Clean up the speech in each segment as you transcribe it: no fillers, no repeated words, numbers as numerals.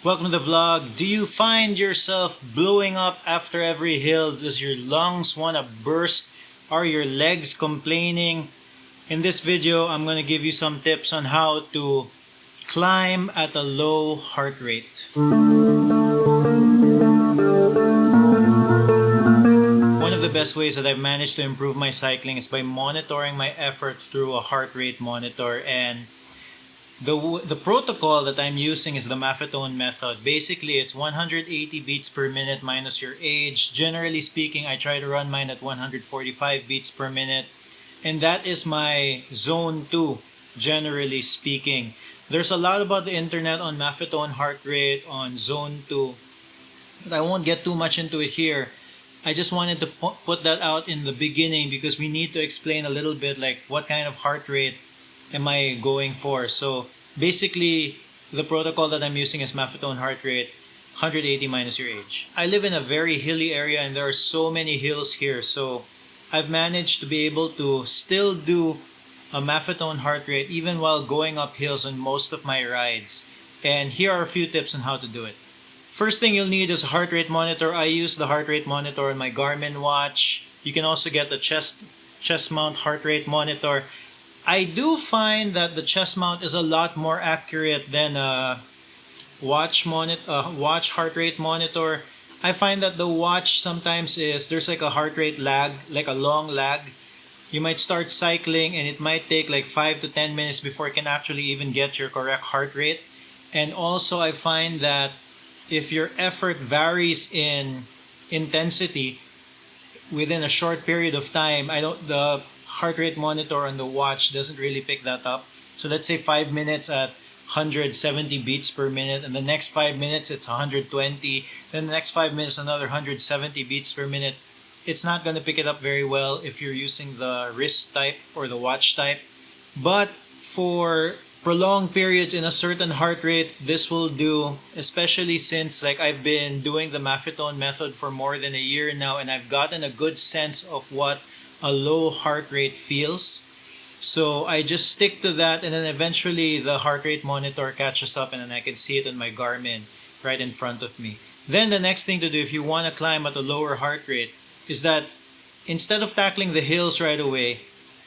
Welcome to the vlog. Do you find yourself blowing up after every hill? Does your lungs want to burst? Are your legs complaining? In this video, I'm going to give you some tips on how to climb at a low heart rate. One of the best ways that I've managed to improve my cycling is by monitoring my effort through a heart rate monitor, and the protocol that I'm using is the Maffetone method. Basically, it's 180 beats per minute minus your age. Generally speaking, I try to run mine at 145 beats per minute, and that is my zone 2, generally speaking. There's a lot about the internet on Maffetone heart rate, on zone 2, but I won't get too much into it here. I just wanted to put that out in the beginning because we need to explain a little bit like what kind of heart rate am I going for. So basically, the protocol that I'm using is Maffetone heart rate 180 minus your age. I live in a very hilly area and there are so many hills here, so I've managed to be able to still do a Maffetone heart rate even while going up hills on most of my rides. And here are a few tips on how to do it. First thing you'll need is a heart rate monitor. I use the heart rate monitor on my Garmin watch. You can also get the chest mount heart rate monitor. I do find that the chest mount is a lot more accurate than a watch heart rate monitor. I find that the watch sometimes there's like a heart rate lag, like a long lag. You might start cycling and it might take like 5 to 10 minutes before it can actually even get your correct heart rate. And also I find that if your effort varies in intensity within a short period of time, the heart rate monitor on the watch doesn't really pick that up. So let's say 5 minutes at 170 beats per minute, and the next 5 minutes it's 120, then the next 5 minutes another 170 beats per minute. It's not going to pick it up very well if you're using the wrist type or the watch type. But for prolonged periods in a certain heart rate, this will do, especially since like I've been doing the Maffetone method for more than a year now, and I've gotten a good sense of what a low heart rate feels. So I just stick to that, and then eventually the heart rate monitor catches up and then I can see it on my Garmin right in front of me. Then the next thing to do if you want to climb at a lower heart rate is that instead of tackling the hills right away,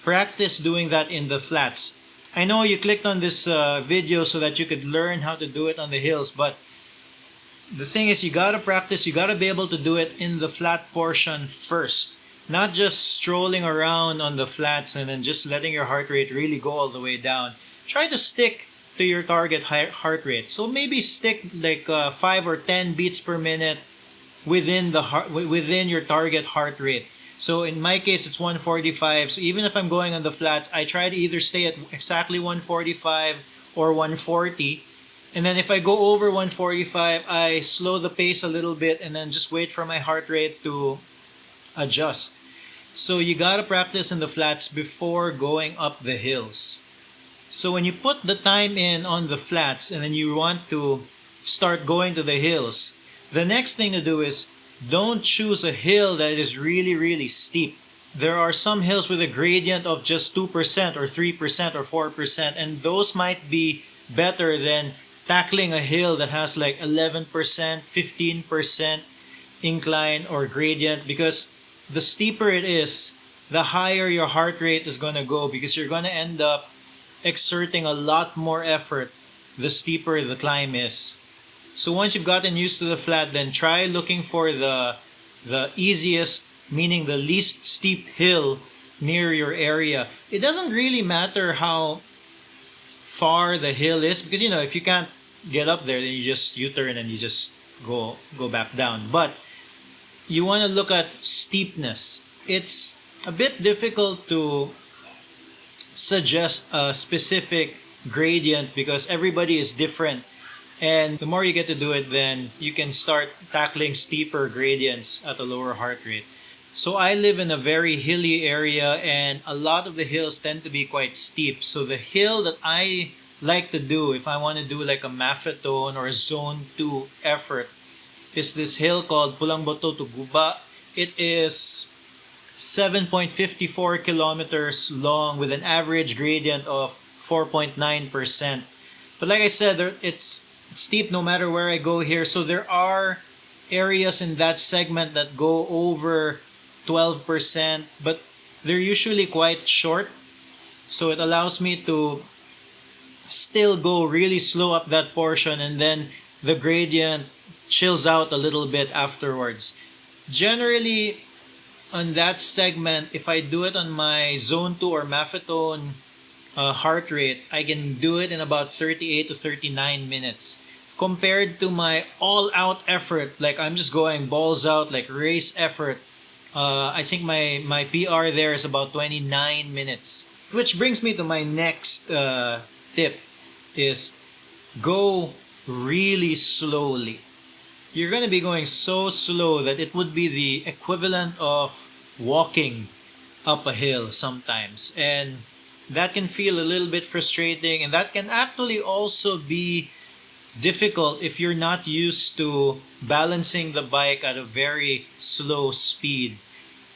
practice doing that in the flats. I know you clicked on this video so that you could learn how to do it on the hills, but the thing is you gotta practice, you gotta be able to do it in the flat portion first. Not just strolling around on the flats and then just letting your heart rate really go all the way down. Try to stick to your target heart rate. So maybe stick like 5 or 10 beats per minute within your target heart rate. So in my case, it's 145. So even if I'm going on the flats, I try to either stay at exactly 145 or 140. And then if I go over 145, I slow the pace a little bit and then just wait for my heart rate to adjust. So you gotta practice in the flats before going up the hills. So when you put the time in on the flats and then you want to start going to the hills, the next thing to do is don't choose a hill that is really, really steep. There are some hills with a gradient of just 2% or 3% or 4%, and those might be better than tackling a hill that has like 11%, 15% incline or gradient, because the steeper it is, the higher your heart rate is going to go because you're going to end up exerting a lot more effort the steeper the climb is. So once you've gotten used to the flat, then try looking for the easiest, meaning the least steep hill near your area. It doesn't really matter how far the hill is because, you know, if you can't get up there, then you just U-turn and you just go back down. But you want to look at steepness. It's a bit difficult to suggest a specific gradient because everybody is different. And the more you get to do it, then you can start tackling steeper gradients at a lower heart rate. So I live in a very hilly area and a lot of the hills tend to be quite steep. So the hill that I like to do if I want to do like a Maffetone or a zone 2 effort is this hill called Pulangboto to Guba. It is 7.54 kilometers long with an average gradient of 4.9%. But like I said, steep no matter where I go here. So there are areas in that segment that go over 12%, but they're usually quite short. So it allows me to still go really slow up that portion, and then the gradient chills out a little bit afterwards. Generally, on that segment, if I do it on my zone 2 or Maffetone heart rate, I can do it in about 38 to 39 minutes. Compared to my all out effort, like I'm just going balls out, like race effort, I think my PR there is about 29 minutes. Which brings me to my next tip is go really slowly. You're going to be going so slow that it would be the equivalent of walking up a hill sometimes. And that can feel a little bit frustrating, and that can actually also be difficult if you're not used to balancing the bike at a very slow speed.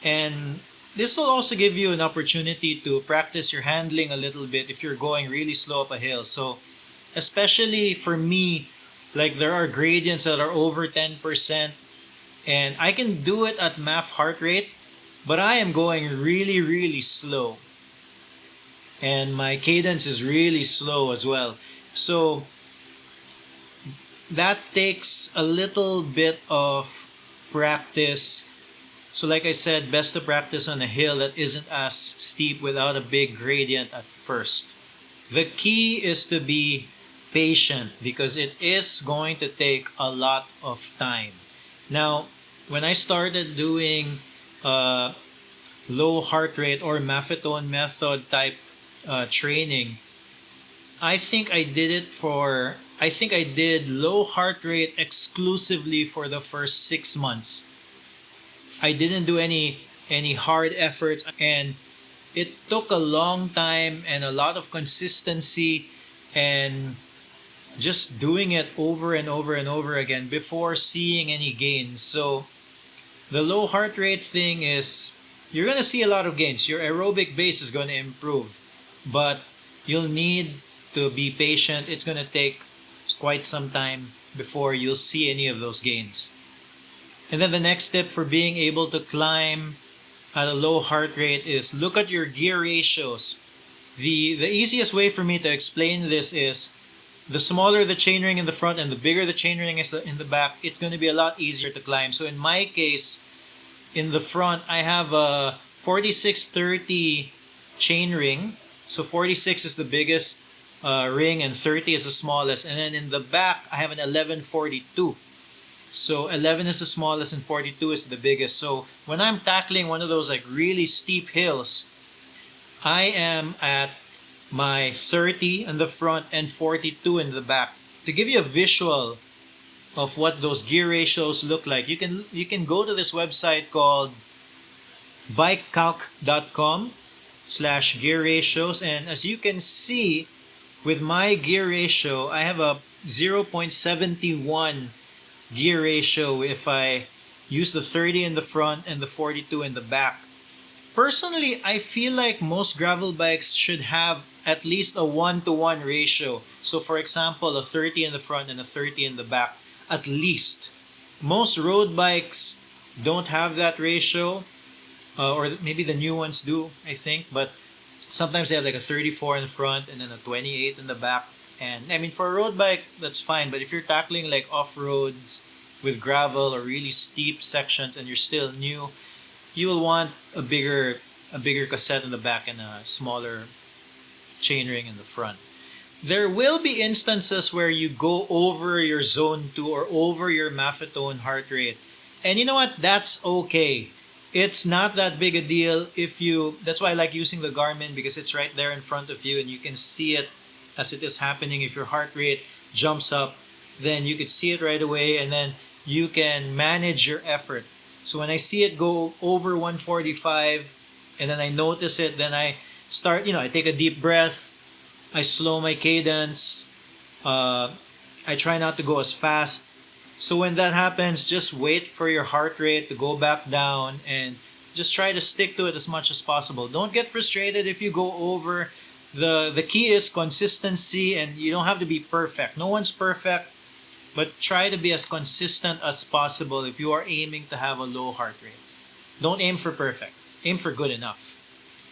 And this will also give you an opportunity to practice your handling a little bit if you're going really slow up a hill. So, especially for me, like there are gradients that are over 10%, and I can do it at MAF heart rate, but I am going really, really slow. And my cadence is really slow as well. So, that takes a little bit of practice. So like I said, best to practice on a hill that isn't as steep without a big gradient at first. The key is to be patient because it is going to take a lot of time. Now, when I started doing low heart rate or Maffetone method type training, I think I did low heart rate exclusively for the first 6 months. I didn't do any hard efforts, and it took a long time and a lot of consistency and just doing it over and over and over again before seeing any gains. So the low heart rate thing is you're going to see a lot of gains. Your aerobic base is going to improve, but you'll need to be patient. It's going to take quite some time before you'll see any of those gains. And then the next tip for being able to climb at a low heart rate is look at your gear ratios. The easiest way for me to explain this is the smaller the chainring in the front and the bigger the chainring is in the back, it's going to be a lot easier to climb. So in my case, in the front, I have a 4630 chainring. So 46 is the biggest ring and 30 is the smallest. And then in the back, I have an 1142. So 11 is the smallest and 42 is the biggest. So when I'm tackling one of those like really steep hills, I am at my 30 in the front and 42 in the back. To give you a visual of what those gear ratios look like, you can go to this website called bikecalc.com/gear ratios, and as you can see with my gear ratio, I have a 0.71 gear ratio if I use the 30 in the front and the 42 in the back. Personally, I feel like most gravel bikes should have at least a 1-to-1 ratio. So for example, a 30 in the front and a 30 in the back, at least. Most road bikes don't have that ratio, or maybe the new ones do, I think, but sometimes they have like a 34 in the front and then a 28 in the back. And I mean, for a road bike, that's fine. But if you're tackling like off-roads with gravel or really steep sections and you're still new, you will want a bigger cassette in the back and a smaller chainring in the front. There will be instances where you go over your zone 2 or over your Maffetone heart rate. And you know what? That's okay. It's not that big a deal that's why I like using the Garmin, because it's right there in front of you and you can see it as it is happening. If your heart rate jumps up, then you could see it right away and then you can manage your effort. So when I see it go over 145 and then I notice it, then I start, I take a deep breath, I slow my cadence, I try not to go as fast. So when that happens, just wait for your heart rate to go back down and just try to stick to it as much as possible. Don't get frustrated if you go over. The key is consistency, and you don't have to be perfect. No one's perfect. but try to be as consistent as possible if you are aiming to have a low heart rate. Don't aim for perfect, aim for good enough.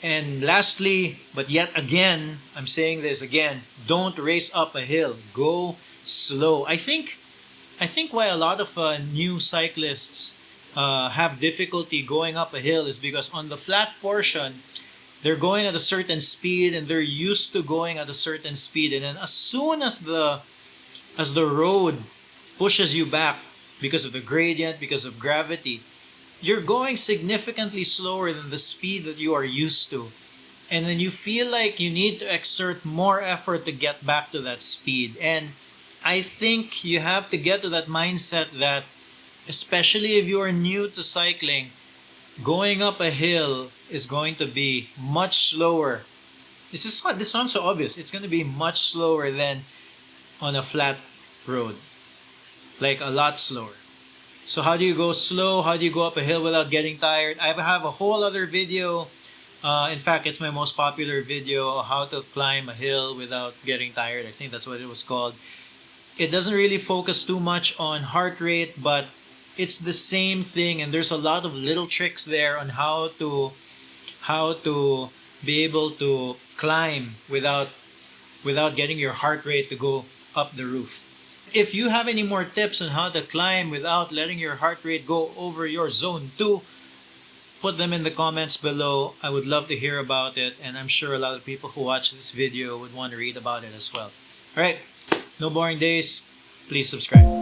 And lastly, but yet again, I'm saying this again, don't race up a hill. Go slow. I think why a lot of new cyclists have difficulty going up a hill is because on the flat portion, they're going at a certain speed and they're used to going at a certain speed, and then as soon as the road pushes you back because of the gradient, because of gravity, you're going significantly slower than the speed that you are used to. And then you feel like you need to exert more effort to get back to that speed. And I think you have to get to that mindset that, especially if you are new to cycling, going up a hill is going to be much slower. This sounds so obvious. It's going to be much slower than on a flat road. Like a lot slower. So how do you go slow? How do you go up a hill without getting tired? I have a whole other video. In fact, it's my most popular video, how to climb a hill without getting tired. I think that's what it was called. It doesn't really focus too much on heart rate, but it's the same thing, and there's a lot of little tricks there on how to be able to climb without getting your heart rate to go up the roof. If you have any more tips on how to climb without letting your heart rate go over your zone 2, put them in the comments below. I would love to hear about it, and I'm sure a lot of people who watch this video would want to read about it as well. Alright, no boring days. Please subscribe.